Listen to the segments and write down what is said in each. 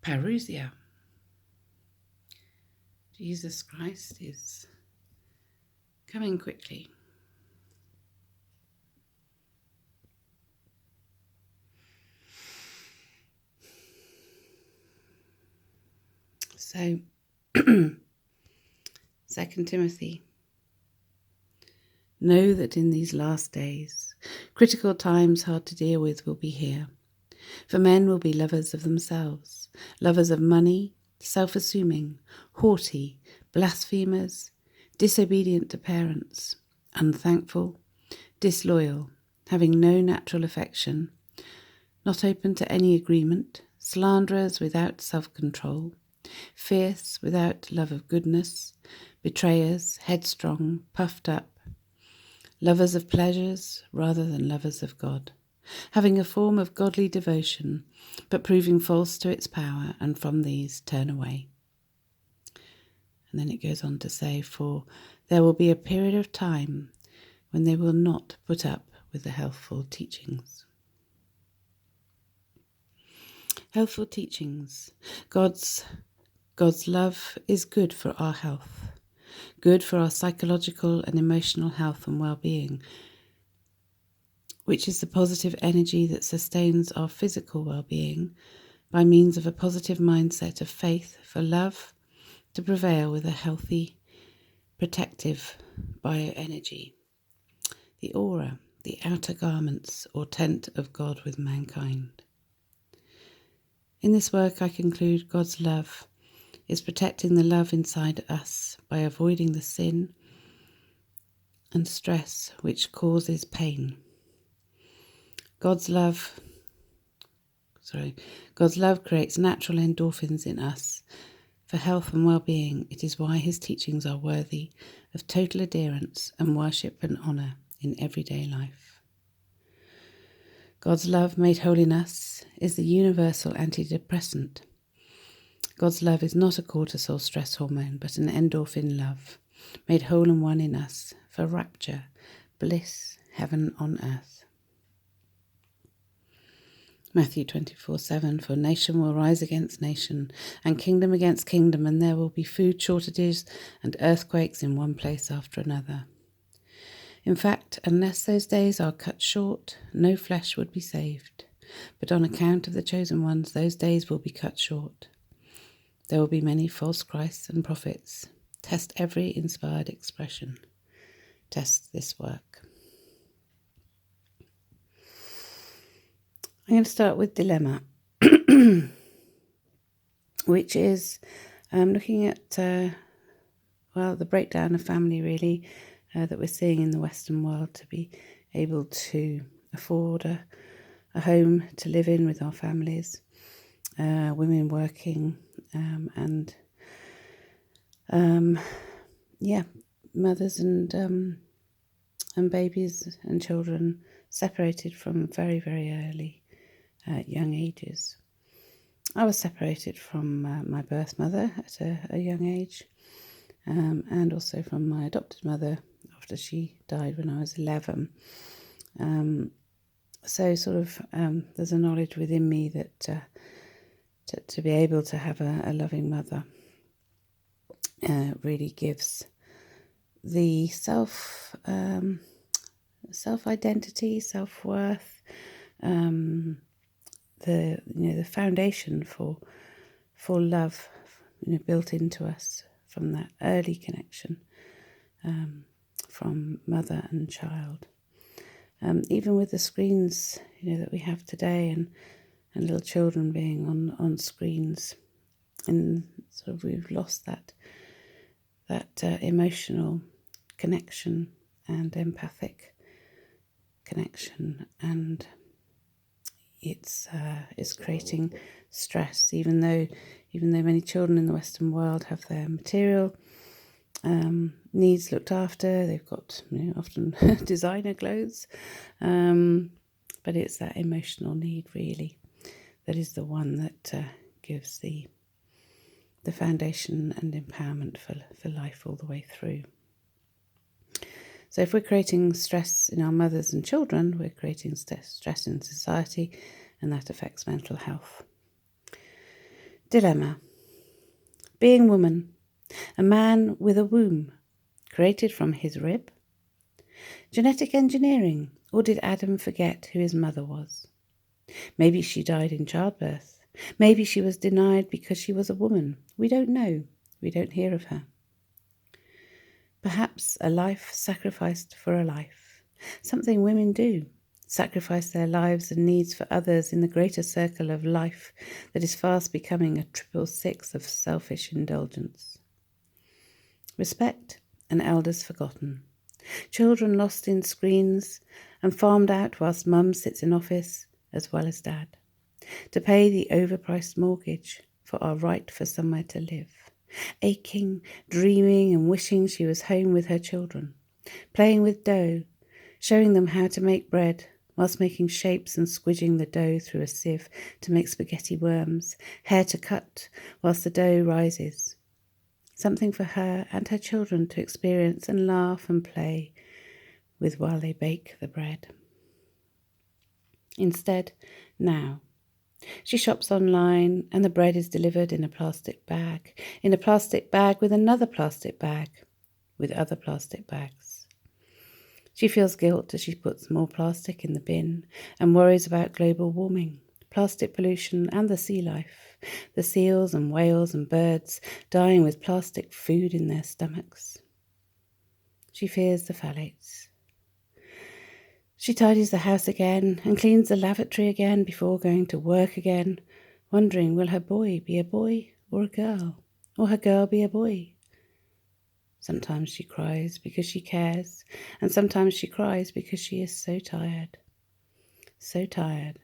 parousia. Jesus Christ is coming quickly. So, 2 Timothy. Know that in these last days, critical times hard to deal with will be here. For men will be lovers of themselves, lovers of money, self-assuming, haughty, blasphemers, disobedient to parents, unthankful, disloyal, having no natural affection, not open to any agreement, slanderers without self-control, fierce without love of goodness, betrayers, headstrong, puffed up, lovers of pleasures rather than lovers of God, having a form of godly devotion, but proving false to its power, and from these turn away. And then it goes on to say, for there will be a period of time when they will not put up with the healthful teachings. Healthful teachings. God's love is good for our health, good for our psychological and emotional health and well-being, which is the positive energy that sustains our physical well-being by means of a positive mindset of faith for love to prevail with a healthy, protective bioenergy. The aura, the outer garments or tent of God with mankind. In this work I conclude God's love is protecting the love inside us by avoiding the sin and stress which causes pain. God's love creates natural endorphins in us for health and well-being. It is why his teachings are worthy of total adherence and worship and honour in everyday life. God's love made whole in us is the universal antidepressant. God's love is not a cortisol stress hormone, but an endorphin love, made whole and one in us for rapture, bliss, heaven on earth. Matthew 24:7, for nation will rise against nation, and kingdom against kingdom, and there will be food shortages and earthquakes in one place after another. In fact, unless those days are cut short, no flesh would be saved. But on account of the chosen ones, those days will be cut short. There will be many false Christs and prophets. Test every inspired expression. Test this work. I'm going to start with dilemma, which is looking at, the breakdown of family, really, that we're seeing in the Western world, to be able to afford a home to live in with our families, women working, and mothers and babies and children separated from very, very early young ages. I was separated from my birth mother at a young age, and also from my adopted mother after she died when I was 11. So there's a knowledge within me that to be able to have a loving mother really gives the self-identity, self-worth, the foundation for love, built into us from that early connection, from mother and child. Even with the screens, that we have today, and little children being on screens, and we've lost that emotional connection and empathic connection, and it's creating stress. Even though many children in the Western world have their material needs looked after, they've got often designer clothes, but it's that emotional need really that is the one that gives the foundation and empowerment for life all the way through. So if we're creating stress in our mothers and children, we're creating stress in society, and that affects mental health. Dilemma. Being woman, a man with a womb, created from his rib? Genetic engineering, or did Adam forget who his mother was? Maybe she died in childbirth. Maybe she was denied because she was a woman. We don't know. We don't hear of her. Perhaps a life sacrificed for a life. Something women do. Sacrifice their lives and needs for others in the greater circle of life that is fast becoming a 666 of selfish indulgence. Respect and elders forgotten. Children lost in screens and farmed out whilst mum sits in office as well as dad, to pay the overpriced mortgage for our right for somewhere to live. Aching, dreaming and wishing she was home with her children, playing with dough, showing them how to make bread whilst making shapes and squidging the dough through a sieve to make spaghetti worms, hair to cut whilst the dough rises. Something for her and her children to experience and laugh and play with while they bake the bread. Instead, now, she shops online and the bread is delivered in a plastic bag with another plastic bag, with other plastic bags. She feels guilt as she puts more plastic in the bin and worries about global warming, plastic pollution and the sea life, the seals and whales and birds dying with plastic food in their stomachs. She fears the phthalates. She tidies the house again and cleans the lavatory again before going to work again, wondering will her boy be a boy or a girl, or her girl be a boy. Sometimes she cries because she cares, and sometimes she cries because she is so tired. So tired,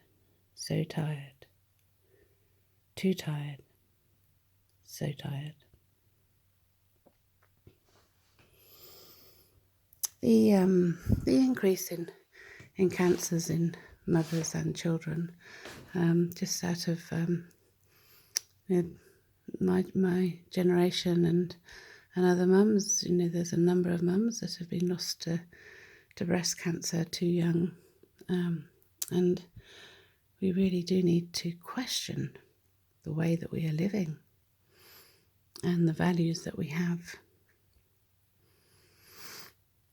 so tired. Too tired, so tired. The increase in cancers in mothers and children, just out of my generation and other mums, there's a number of mums that have been lost to breast cancer too young, and we really do need to question the way that we are living and the values that we have.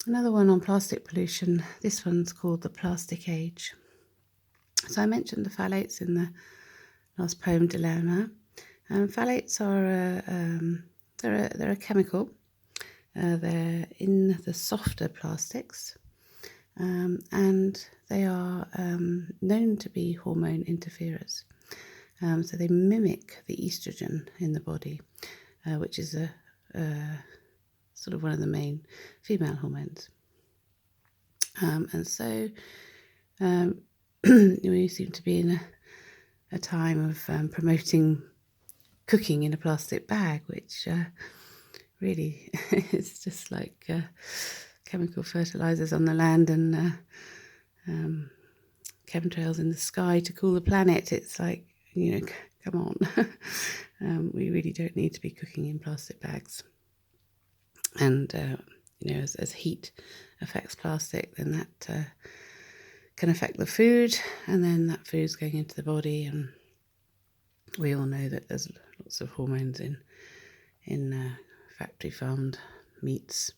Another one on plastic pollution. This one's called The Plastic Age. So I mentioned the phthalates in the last poem, Dilemma. Phthalates are they're a chemical. They're in the softer plastics, and they are known to be hormone interferers. So they mimic the estrogen in the body, which is a sort of one of the main female hormones. And so we seem to be in a time of promoting cooking in a plastic bag, which really is just like chemical fertilizers on the land and chemtrails in the sky to cool the planet. It's like, come on. We really don't need to be cooking in plastic bags. And, as heat affects plastic, then that can affect the food, and then that food's going into the body. And we all know that there's lots of hormones in factory farmed meats.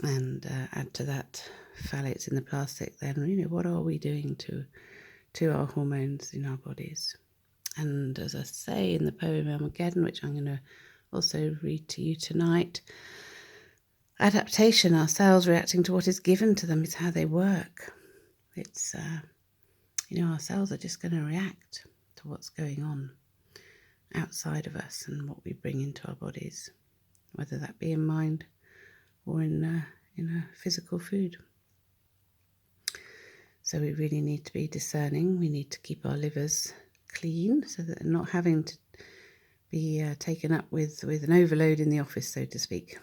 And add to that phthalates in the plastic, then, what are we doing to our hormones in our bodies? And as I say in the poem Armageddon, which I'm going to also read to you tonight, adaptation, our cells reacting to what is given to them, is how they work. It's, our cells are just going to react to what's going on outside of us and what we bring into our bodies, whether that be in mind or in a physical food. So we really need to be discerning. We need to keep our livers clean so that they're not having to be taken up with an overload in the office, so to speak.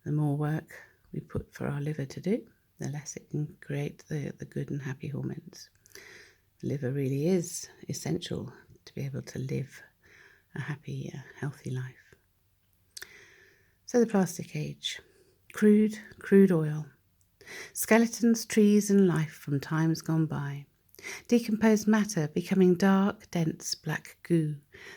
The more work we put for our liver to do, the less it can create the good and happy hormones. The liver really is essential to be able to live a happy, healthy life. So the plastic age. Crude oil. Skeletons, trees and life from times gone by. Decomposed matter becoming dark, dense black goo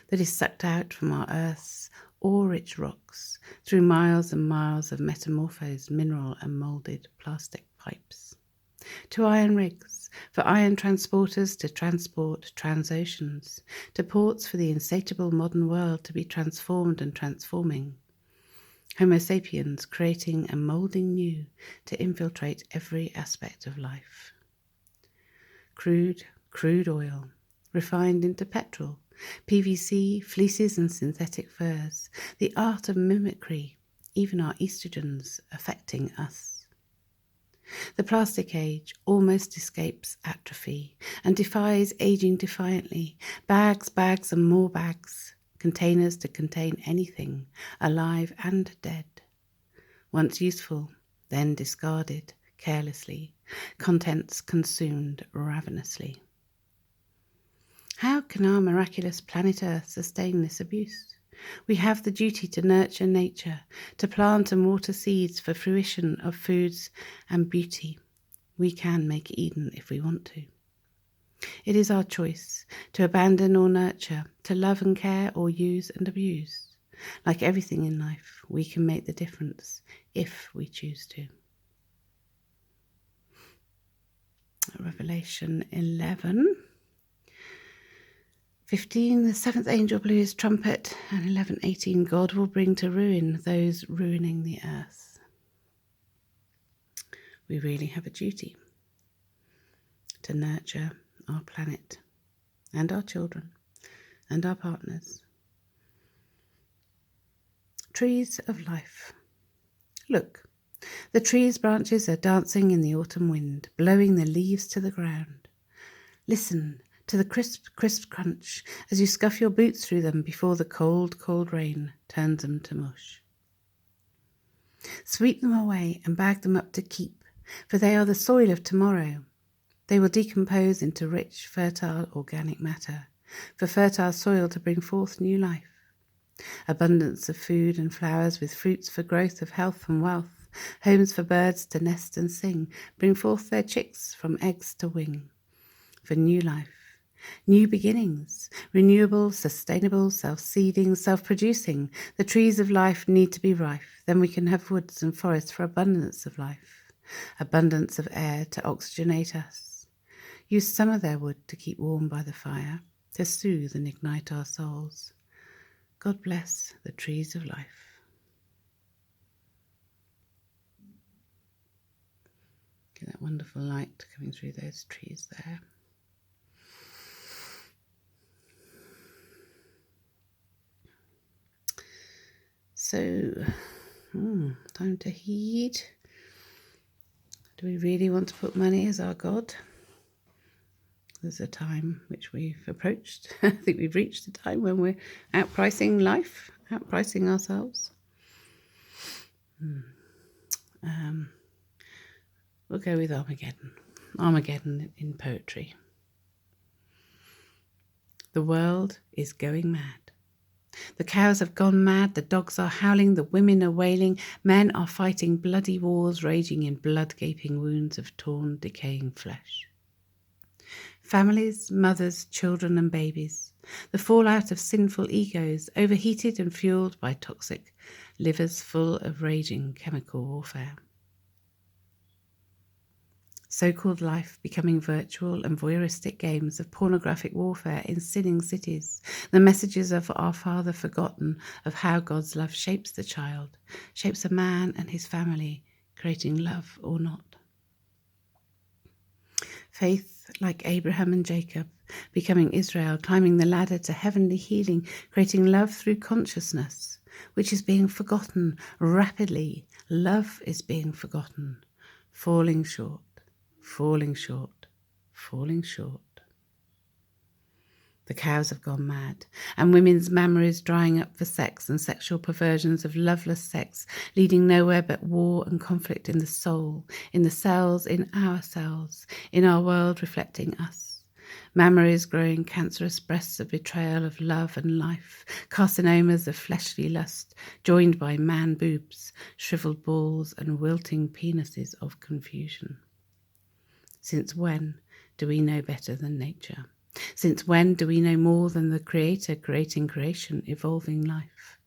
that is sucked out from our Earth's ore-rich rocks through miles and miles of metamorphosed mineral and moulded plastic pipes. To iron rigs, for iron transporters to transport transoceans, to ports for the insatiable modern world to be transformed and transforming. Homo sapiens creating and moulding new to infiltrate every aspect of life. Crude oil, refined into petrol, PVC, fleeces and synthetic furs, the art of mimicry, even our estrogens affecting us. The plastic age almost escapes atrophy and defies aging defiantly. Bags and more bags, containers to contain anything, alive and dead. Once useful, then discarded carelessly, contents consumed ravenously. How can our miraculous planet Earth sustain this abuse? We have the duty to nurture nature, to plant and water seeds for fruition of foods and beauty. We can make Eden if we want to. It is our choice to abandon or nurture, to love and care or use and abuse. Like everything in life, we can make the difference if we choose to. Revelation 11:15, the seventh angel blew his trumpet, and 11:18, God will bring to ruin those ruining the earth. We really have a duty to nurture our planet and our children and our partners. Trees of life. Look, the trees' branches are dancing in the autumn wind, blowing the leaves to the ground. Listen to the crisp, crisp crunch as you scuff your boots through them before the cold, cold rain turns them to mush. Sweep them away and bag them up to keep, for they are the soil of tomorrow. They will decompose into rich, fertile, organic matter, for fertile soil to bring forth new life. Abundance of food and flowers with fruits for growth of health and wealth, homes for birds to nest and sing, bring forth their chicks from eggs to wing. For new life, new beginnings, renewable, sustainable, self-seeding, self-producing, the trees of life need to be rife. Then we can have woods and forests for abundance of life, abundance of air to oxygenate us. Use some of their wood to keep warm by the fire, to soothe and ignite our souls. God bless the trees of life. Get that wonderful light coming through those trees there. So, time to heed. Do we really want to put money as our God? There's a time which we've approached. I think we've reached the time when we're outpricing life, outpricing ourselves. We'll go with Armageddon. Armageddon in poetry. The world is going mad. The cows have gone mad, the dogs are howling, the women are wailing, men are fighting bloody wars raging in blood-gaping wounds of torn, decaying flesh. Families, mothers, children and babies, the fallout of sinful egos, overheated and fueled by toxic livers full of raging chemical warfare. So-called life becoming virtual and voyeuristic games of pornographic warfare in sinning cities, the messages of our Father forgotten of how God's love shapes the child, shapes a man and his family, creating love or not. Faith like Abraham and Jacob, becoming Israel, climbing the ladder to heavenly healing, creating love through consciousness, which is being forgotten rapidly. Love is being forgotten, falling short. Falling short, falling short. The cows have gone mad, and women's mammaries drying up for sex and sexual perversions of loveless sex, leading nowhere but war and conflict in the soul, in the cells, in our world reflecting us. Mammaries growing cancerous breasts of betrayal of love and life, carcinomas of fleshly lust, joined by man boobs, shriveled balls and wilting penises of confusion. Since when do we know better than nature? Since when do we know more than the Creator creating creation, evolving life?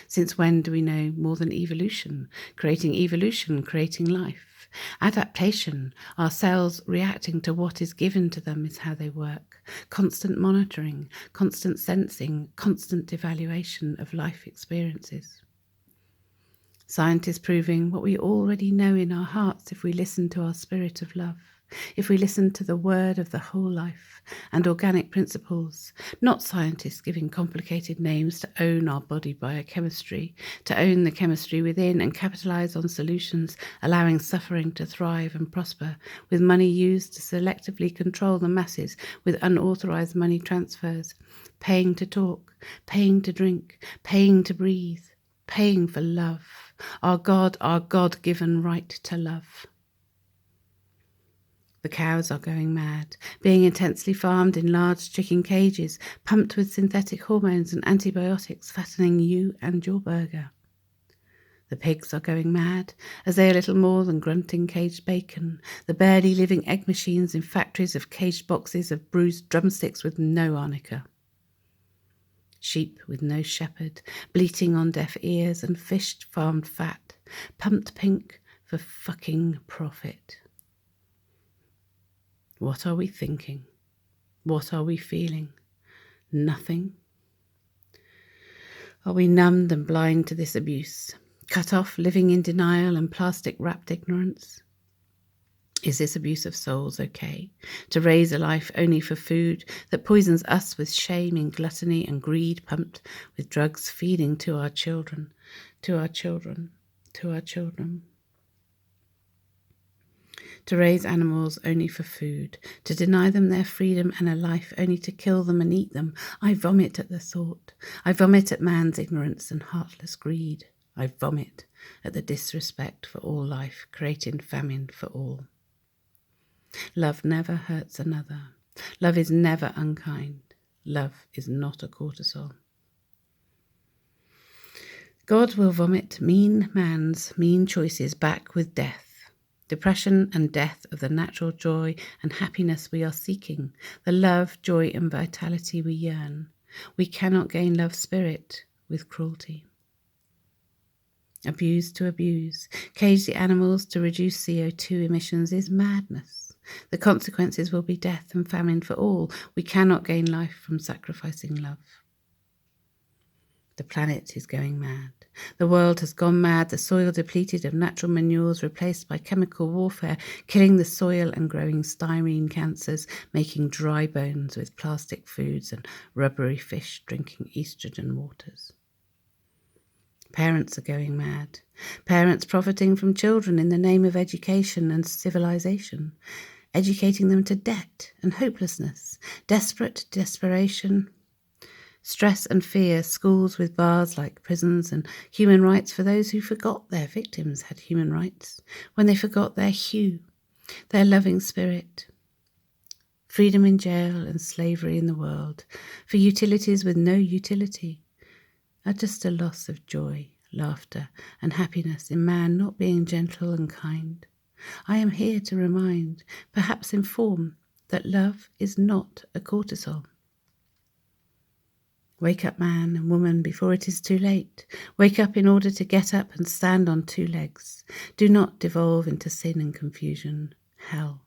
Since when do we know more than evolution, creating life? Adaptation, our cells reacting to what is given to them, is how they work. Constant monitoring, constant sensing, constant evaluation of life experiences. Scientists proving what we already know in our hearts if we listen to our spirit of love, if we listen to the word of the whole life and organic principles, not scientists giving complicated names to own our body biochemistry, to own the chemistry within and capitalize on solutions, allowing suffering to thrive and prosper, with money used to selectively control the masses with unauthorized money transfers, paying to talk, paying to drink, paying to breathe, paying for love, our God-given right to love. The cows are going mad, being intensely farmed in large chicken cages, pumped with synthetic hormones and antibiotics, fattening you and your burger. The pigs are going mad, as they are little more than grunting caged bacon, the barely living egg machines in factories of caged boxes of bruised drumsticks with no arnica. Sheep with no shepherd, bleating on deaf ears, and fish farmed fat, pumped pink for fucking profit. What are we thinking? What are we feeling? Nothing. Are we numbed and blind to this abuse? Cut off, living in denial and plastic-wrapped ignorance? Is this abuse of souls okay? To raise a life only for food that poisons us with shame in gluttony and greed, pumped with drugs feeding to our children, to our children, to our children. To raise animals only for food, to deny them their freedom and a life only to kill them and eat them. I vomit at the thought. I vomit at man's ignorance and heartless greed. I vomit at the disrespect for all life, creating famine for all. Love never hurts another. Love is never unkind. Love is not a cortisol. God will vomit mean man's mean choices back with death. Depression and death of the natural joy and happiness we are seeking, the love, joy and vitality we yearn. We cannot gain love's spirit with cruelty. Abuse to abuse, cage the animals to reduce CO2 emissions is madness. The consequences will be death and famine for all. We cannot gain life from sacrificing love. The planet is going mad. The world has gone mad, the soil depleted of natural manures replaced by chemical warfare, killing the soil and growing styrene cancers, making dry bones with plastic foods and rubbery fish drinking estrogen waters. Parents are going mad. Parents profiting from children in the name of education and civilization, educating them to debt and hopelessness, desperate desperation, stress and fear, schools with bars like prisons, and human rights for those who forgot their victims had human rights, when they forgot their hue, their loving spirit. Freedom in jail and slavery in the world, for utilities with no utility, are just a loss of joy, laughter, and happiness in man not being gentle and kind. I am here to remind, perhaps inform, that love is not a cortisol. Wake up, man and woman, before it is too late. Wake up in order to get up and stand on two legs. Do not devolve into sin and confusion, hell,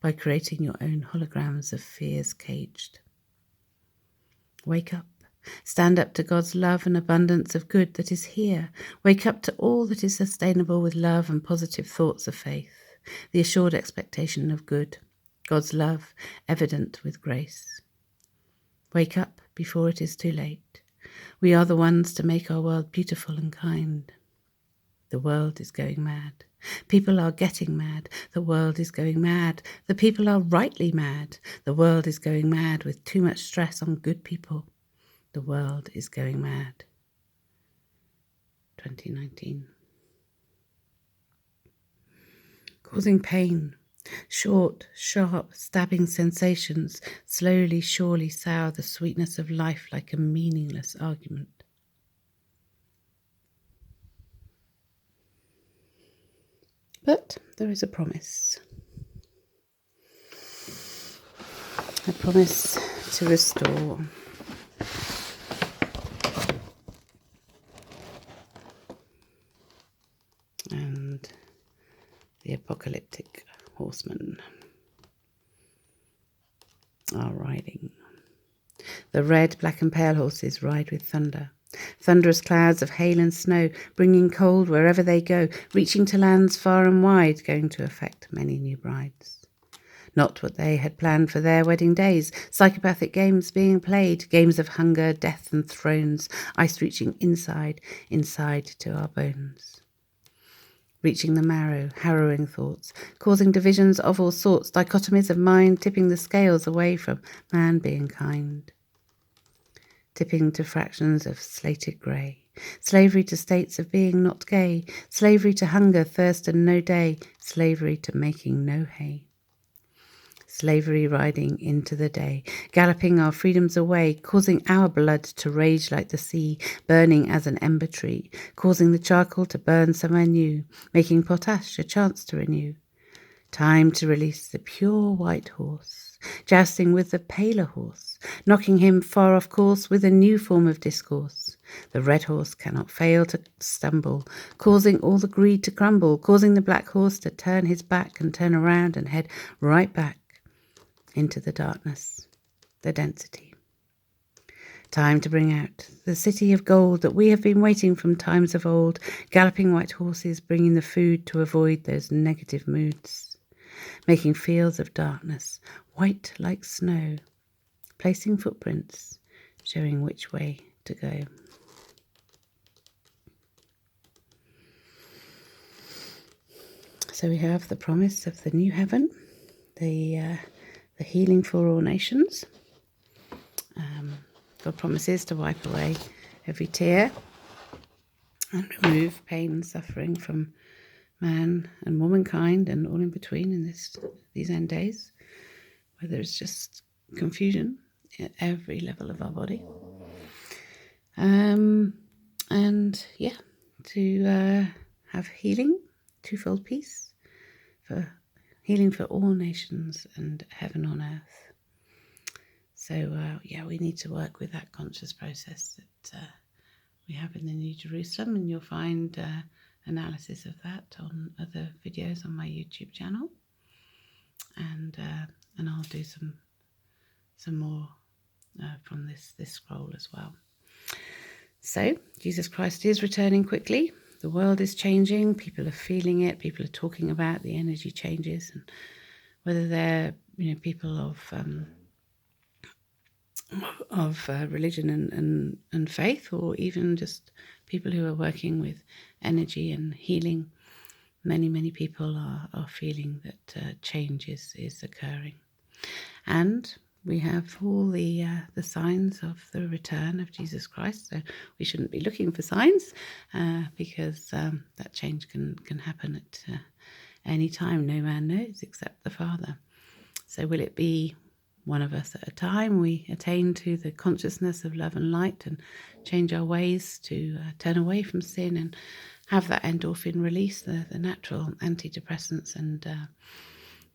by creating your own holograms of fears caged. Wake up. Stand up to God's love and abundance of good that is here. Wake up to all that is sustainable with love and positive thoughts of faith, the assured expectation of good, God's love evident with grace. Wake up before it is too late. We are the ones to make our world beautiful and kind. The world is going mad. People are getting mad. The world is going mad. The people are rightly mad. The world is going mad with too much stress on good people. The world is going mad. 2019. Causing pain. Short, sharp, stabbing sensations slowly, surely sour the sweetness of life like a meaningless argument. But there is a promise. I promise to restore. And the apocalyptic horsemen are riding. The red, black and pale horses ride with thunder. Thunderous clouds of hail and snow, bringing cold wherever they go, reaching to lands far and wide, going to affect many new brides. Not what they had planned for their wedding days, psychopathic games being played, games of hunger, death and thrones, ice reaching inside to our bones. Reaching the marrow, harrowing thoughts, causing divisions of all sorts, dichotomies of mind, tipping the scales away from man being kind. Tipping to fractions of slated grey, slavery to states of being not gay, slavery to hunger, thirst and no day, slavery to making no hay. Slavery riding into the day, galloping our freedoms away, causing our blood to rage like the sea, burning as an ember tree, causing the charcoal to burn somewhere new, making potash a chance to renew. Time to release the pure white horse, jousting with the paler horse, knocking him far off course with a new form of discourse. The red horse cannot fail to stumble, causing all the greed to crumble, causing the black horse to turn his back and turn around and head right back into the darkness, the density. Time to bring out the city of gold that we have been waiting from times of old, galloping white horses bringing the food to avoid those negative moods, making fields of darkness, white like snow, placing footprints, showing which way to go. So we have the promise of the new heaven, the healing for all nations. God promises to wipe away every tear and remove pain and suffering from man and womankind and all in between in these end days, where there's just confusion at every level of our body. To have healing, twofold peace, for healing for all nations and heaven on earth. So, we need to work with that conscious process that we have in the New Jerusalem, and you'll find analysis of that on other videos on my YouTube channel. And I'll do some more from this scroll as well. So, Jesus Christ is returning quickly. The world is changing. People are feeling it. People are talking about the energy changes, and whether they're people of religion and faith, or even just people who are working with energy and healing. Many people are feeling that change is occurring. And we have all the signs of the return of Jesus Christ. So we shouldn't be looking for signs because that change can happen at any time. No man knows except the Father. So will it be one of us at a time? We attain to the consciousness of love and light and change our ways to turn away from sin and have that endorphin release, the natural antidepressants and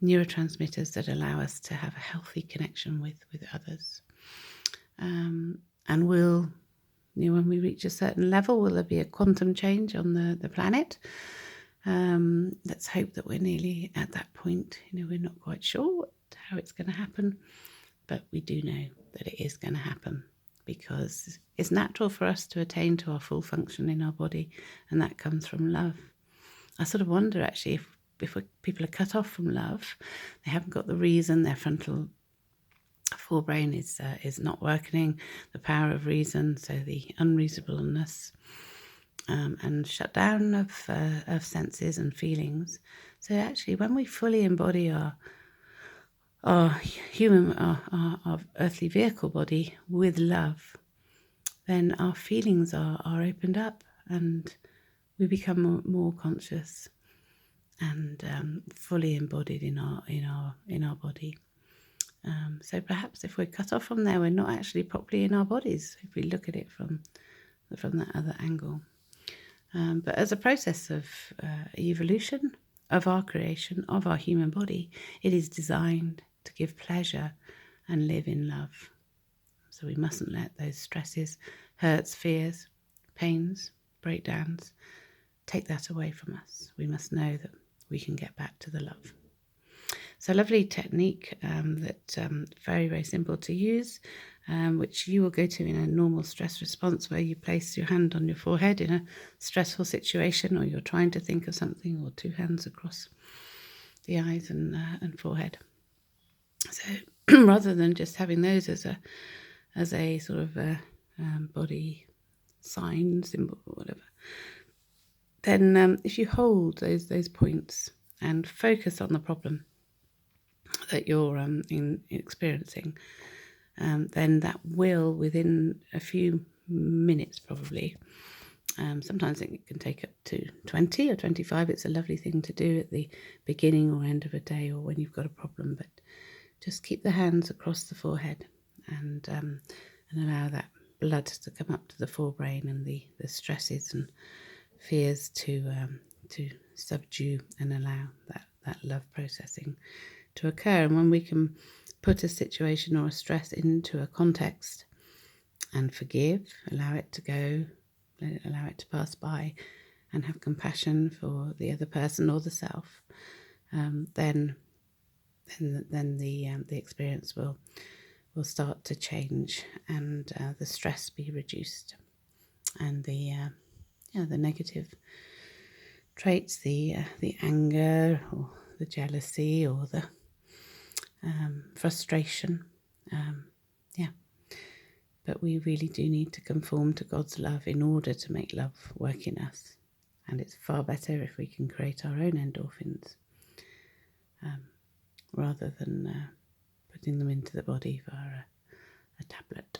neurotransmitters that allow us to have a healthy connection with others. And will, when we reach a certain level, will there be a quantum change on the planet? Let's hope that we're nearly at that point. We're not quite sure how it's going to happen, but we do know that it is going to happen, because it's natural for us to attain to our full function in our body, and that comes from love. I sort of wonder actually if people are cut off from love, they haven't got the reason, their frontal forebrain is not working, the power of reason, so the unreasonableness and shutdown of senses and feelings. So actually, when we fully embody our human, our earthly vehicle body with love, then our feelings are opened up, and we become more conscious and fully embodied in our body. So perhaps if we're cut off from there, we're not actually properly in our bodies, if we look at it from that other angle. But as a process of evolution of our creation, of our human body, it is designed to give pleasure and live in love. So we mustn't let those stresses, hurts, fears, pains, breakdowns, take that away from us. We must know that we can get back to the love. So lovely technique that very, very simple to use, which you will go to in a normal stress response, where you place your hand on your forehead in a stressful situation, or you're trying to think of something, or two hands across the eyes and forehead. So rather than just having those as a sort of body sign, symbol, or whatever, then if you hold those points and focus on the problem that you're experiencing, then that will, within a few minutes probably, sometimes it can take up to 20 or 25. It's a lovely thing to do at the beginning or end of a day, or when you've got a problem. But just keep the hands across the forehead and allow that blood to come up to the forebrain, and the stresses and fears to subdue, and allow that love processing to occur. And when we can put a situation or a stress into a context and forgive, allow it to go, allow it to pass by, and have compassion for the other person or the self, then the experience will start to change, and the stress be reduced, and the negative traits, the anger or the jealousy or the frustration, but we really do need to conform to God's love in order to make love work in us. And it's far better if we can create our own endorphins, rather than putting them into the body via a tablet.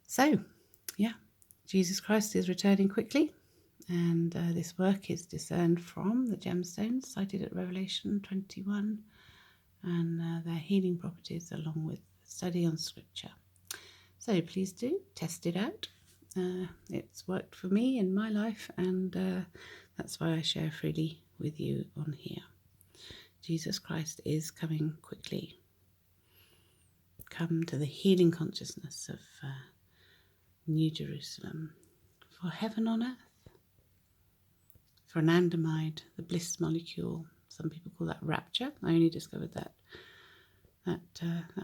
So, Jesus Christ is returning quickly, and this work is discerned from the gemstones cited at Revelation 21, and their healing properties, along with study on Scripture. So please do test it out. It's worked for me in my life, and that's why I share freely with you on here. Jesus Christ is coming quickly. Come to the healing consciousness of New Jerusalem, for heaven on earth, for anandamide, the bliss molecule. Some people call that rapture. I only discovered that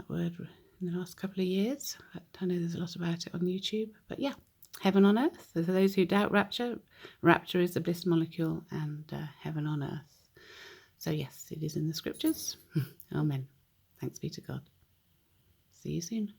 word in the last couple of years. But I know there's a lot about it on YouTube. But yeah, heaven on earth. So for those who doubt rapture, rapture is the bliss molecule, and heaven on earth. So yes, it is in the scriptures. Amen. Thanks be to God. See you soon.